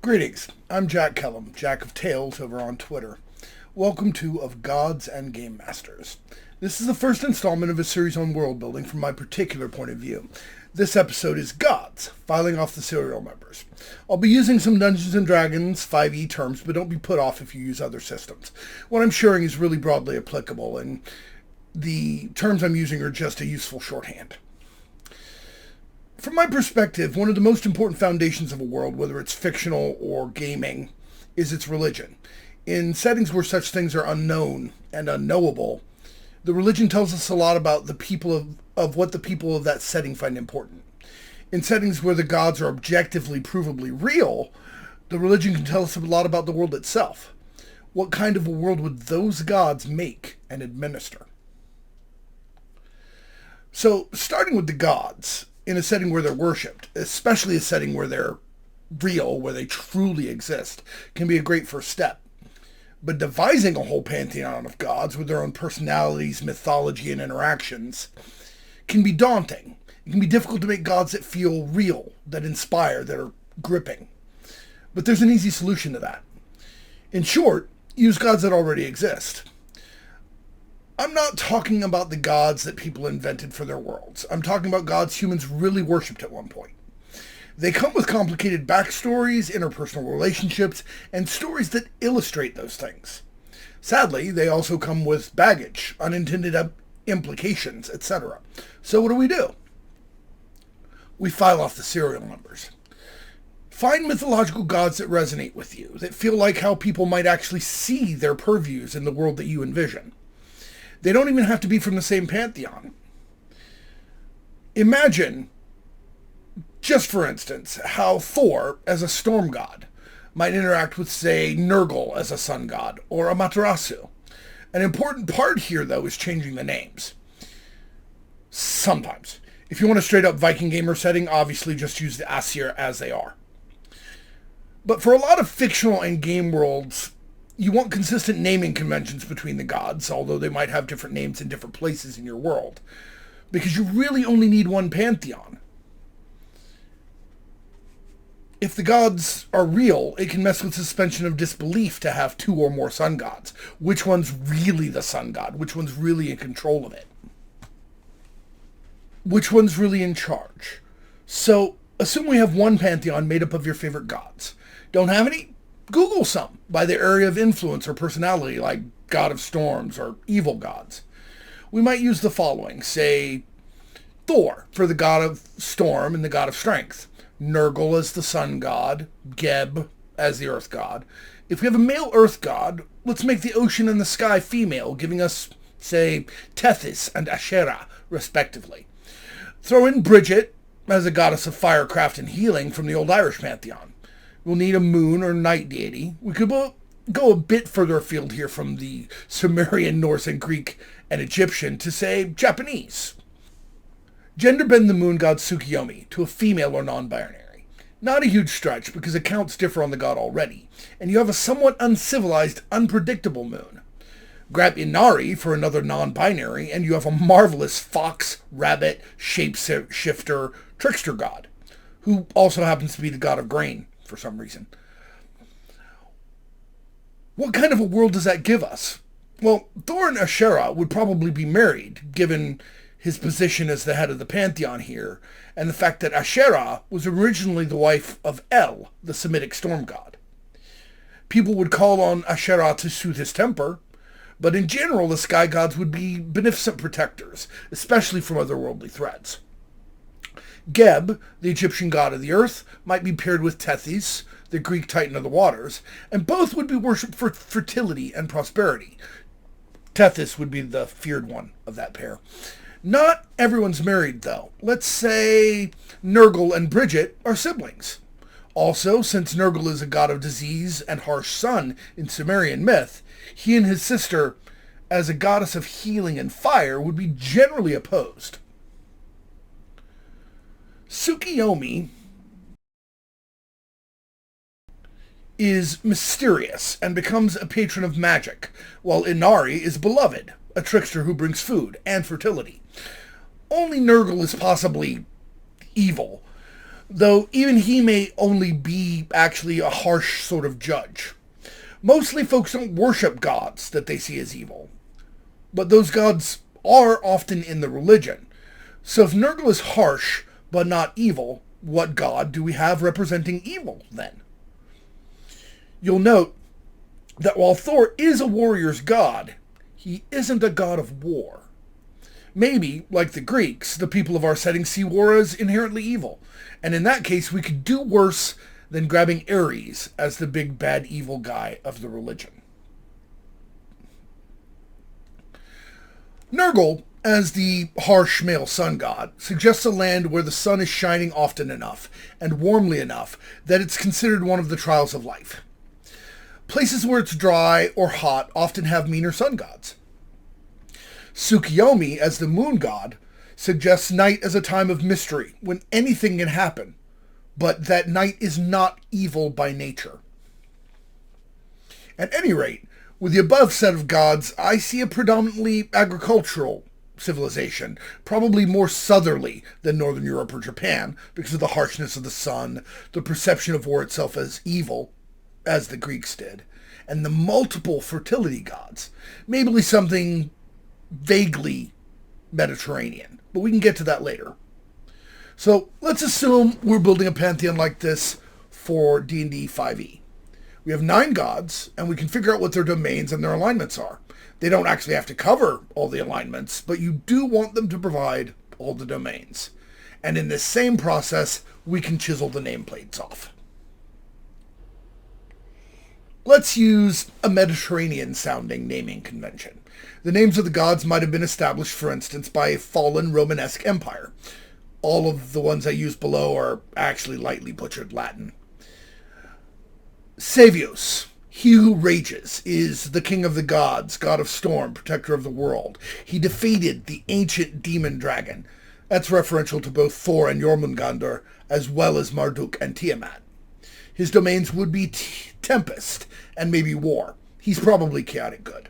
Greetings, I'm Jack Kellum, Jack of Tales over on Twitter. Welcome to Of Gods and Game Masters. This is the first installment of a series on world building from my particular point of view. This episode is Gods, filing off the serial numbers. I'll be using some Dungeons & Dragons 5e terms, but don't be put off if you use other systems. What I'm sharing is really broadly applicable, and the terms I'm using are just a useful shorthand. From my perspective, one of the most important foundations of a world, whether it's fictional or gaming, is its religion. In settings where such things are unknown and unknowable, the religion tells us a lot about the people of what the people of that setting find important. In settings where the gods are objectively, provably real, the religion can tell us a lot about the world itself. What kind of a world would those gods make and administer? So, starting with the gods, in a setting where they're worshipped, especially a setting where they're real, where they truly exist, can be a great first step. But devising a whole pantheon of gods with their own personalities, mythology, and interactions can be daunting. It can be difficult to make gods that feel real, that inspire, that are gripping. But there's an easy solution to that. In short, use gods that already exist. I'm not talking about the gods that people invented for their worlds. I'm talking about gods humans really worshipped at one point. They come with complicated backstories, interpersonal relationships, and stories that illustrate those things. Sadly, they also come with baggage, unintended implications, etc. So what do? We file off the serial numbers. Find mythological gods that resonate with you, that feel like how people might actually see their purviews in the world that you envision. They don't even have to be from the same pantheon. Imagine, just for instance, how Thor, as a storm god, might interact with, say, Nurgle as a sun god, or Amaterasu. An important part here, though, is changing the names. Sometimes. If you want a straight-up Viking gamer setting, obviously just use the Aesir as they are. But for a lot of fictional and game worlds, you want consistent naming conventions between the gods, although they might have different names in different places in your world, because you really only need one pantheon. If the gods are real, it can mess with suspension of disbelief to have two or more sun gods. Which one's really the sun god? Which one's really in control of it? Which one's really in charge? So, assume we have one pantheon made up of your favorite gods. Don't have any? Google some by their area of influence or personality, like God of Storms or evil gods. We might use the following. Say, Thor for the god of storm and the god of strength. Nurgle as the sun god. Geb as the earth god. If we have a male earth god, let's make the ocean and the sky female, giving us, say, Tethys and Asherah, respectively. Throw in Bridget as a goddess of firecraft and healing from the old Irish pantheon. We'll need a moon or night deity. We could go a bit further afield here from the Sumerian, Norse, and Greek, and Egyptian to, say, Japanese. Gender bend the moon god Tsukuyomi to a female or non-binary. Not a huge stretch because accounts differ on the god already, and you have a somewhat uncivilized, unpredictable moon. Grab Inari for another non-binary, and you have a marvelous fox, rabbit, shapeshifter, trickster god, who also happens to be the god of grain for some reason. What kind of a world does that give us? Well, Thor and Asherah would probably be married, given his position as the head of the pantheon here, and the fact that Asherah was originally the wife of El, the Semitic storm god. People would call on Asherah to soothe his temper, but in general the sky gods would be beneficent protectors, especially from otherworldly threats. Geb, the Egyptian god of the earth, might be paired with Tethys, the Greek titan of the waters, and both would be worshipped for fertility and prosperity. Tethys would be the feared one of that pair. Not everyone's married, though. Let's say Nurgle and Bridget are siblings. Also, since Nurgle is a god of disease and harsh sun in Sumerian myth, he and his sister, as a goddess of healing and fire, would be generally opposed. Tsukuyomi is mysterious and becomes a patron of magic, while Inari is beloved, a trickster who brings food and fertility. Only Nurgle is possibly evil, though even he may only be actually a harsh sort of judge. Mostly folks don't worship gods that they see as evil, but those gods are often in the religion. So if Nurgle is harsh but not evil, what god do we have representing evil then? You'll note that while Thor is a warrior's god, he isn't a god of war. Maybe, like the Greeks, the people of our setting see war as inherently evil, and in that case we could do worse than grabbing Ares as the big bad evil guy of the religion. Nurgle, as the harsh male sun god, suggests a land where the sun is shining often enough and warmly enough that it's considered one of the trials of life. Places where it's dry or hot often have meaner sun gods. Tsukuyomi, as the moon god, suggests night as a time of mystery when anything can happen, but that night is not evil by nature. At any rate, with the above set of gods, I see a predominantly agricultural civilization, probably more southerly than Northern Europe or Japan, because of the harshness of the sun, the perception of war itself as evil, as the Greeks did, and the multiple fertility gods. Maybe something vaguely Mediterranean, but we can get to that later. So let's assume we're building a pantheon like this for D&D 5e. We have 9 gods, and we can figure out what their domains and their alignments are. They don't actually have to cover all the alignments, but you do want them to provide all the domains. And in this same process, we can chisel the nameplates off. Let's use a Mediterranean-sounding naming convention. The names of the gods might have been established, for instance, by a fallen Romanesque empire. All of the ones I use below are actually lightly butchered Latin. Savios, he who rages, is the king of the gods, god of storm, protector of the world. He defeated the ancient demon dragon. That's referential to both Thor and Jormungandr, as well as Marduk and Tiamat. His domains would be tempest and maybe war. He's probably chaotic good.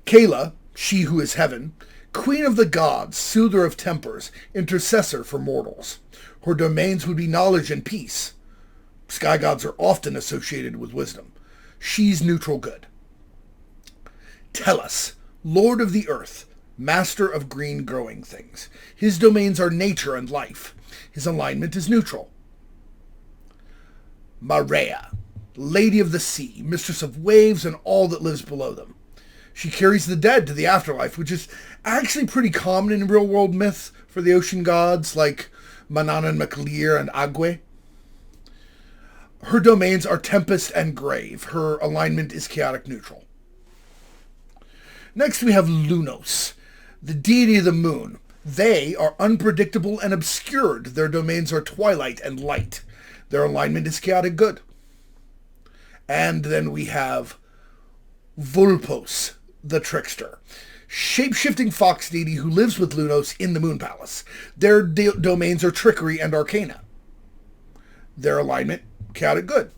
Kayla, she who is heaven, queen of the gods, soother of tempers, intercessor for mortals. Her domains would be knowledge and peace. Sky gods are often associated with wisdom. She's neutral good. Tellus, lord of the earth, master of green growing things. His domains are nature and life. His alignment is neutral. Marea, lady of the sea, mistress of waves and all that lives below them. She carries the dead to the afterlife, which is actually pretty common in real-world myth for the ocean gods, like Manana and Maclear and Agwe. Her domains are tempest and grave. Her alignment is chaotic neutral. Next we have Lunos, the deity of the moon. They are unpredictable and obscured. Their domains are twilight and light. Their alignment is chaotic good. And then we have Vulpos, the trickster, shape-shifting fox deity who lives with Lunos in the Moon Palace. Their domains are trickery and arcana. Their alignment, chaotic good.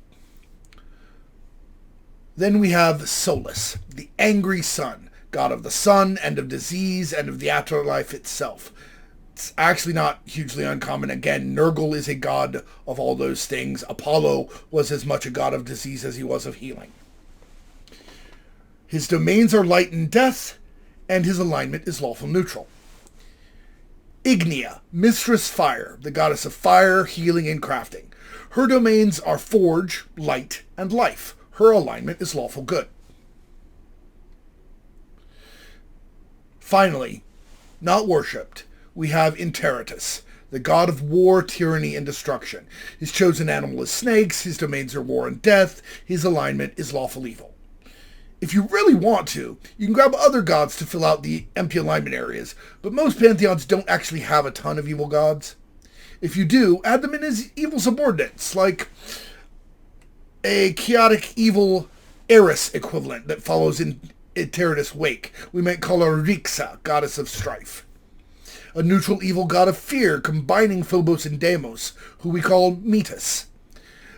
Then we have Solus, the angry sun, god of the sun and of disease and of the afterlife itself. It's actually not hugely uncommon. Again, Nurgle is a god of all those things. Apollo was as much a god of disease as he was of healing. His domains are light and death, and his alignment is lawful neutral. Ignia, mistress fire, the goddess of fire, healing, and crafting. Her domains are forge, light, and life. Her alignment is lawful good. Finally, not worshipped, we have Interitus, the god of war, tyranny, and destruction. His chosen animal is snakes, his domains are war and death, his alignment is lawful evil. If you really want to, you can grab other gods to fill out the empty alignment areas, but most pantheons don't actually have a ton of evil gods. If you do, add them in as evil subordinates, like a chaotic evil Eris equivalent that follows in Interitus' wake. We might call her Rixa, goddess of strife. A neutral evil god of fear, combining Phobos and Deimos, who we call Metis.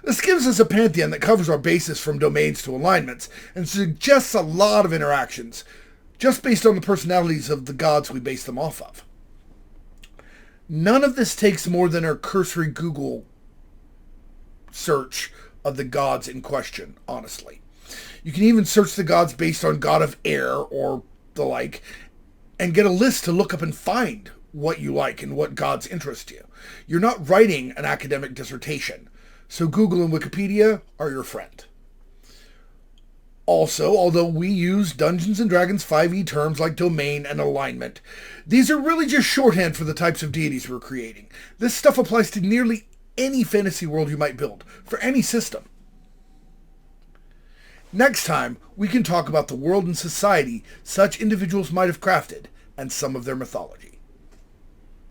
This gives us a pantheon that covers our bases from domains to alignments, and suggests a lot of interactions, just based on the personalities of the gods we base them off of. None of this takes more than a cursory Google search of the gods in question, honestly. You can even search the gods based on god of air or the like, and get a list to look up and find what you like and what gods interest you. You're not writing an academic dissertation, so Google and Wikipedia are your friend. Also, although we use Dungeons & Dragons 5e terms like domain and alignment, these are really just shorthand for the types of deities we're creating. This stuff applies to nearly any fantasy world you might build, for any system. Next time, we can talk about the world and society such individuals might have crafted, and some of their mythology.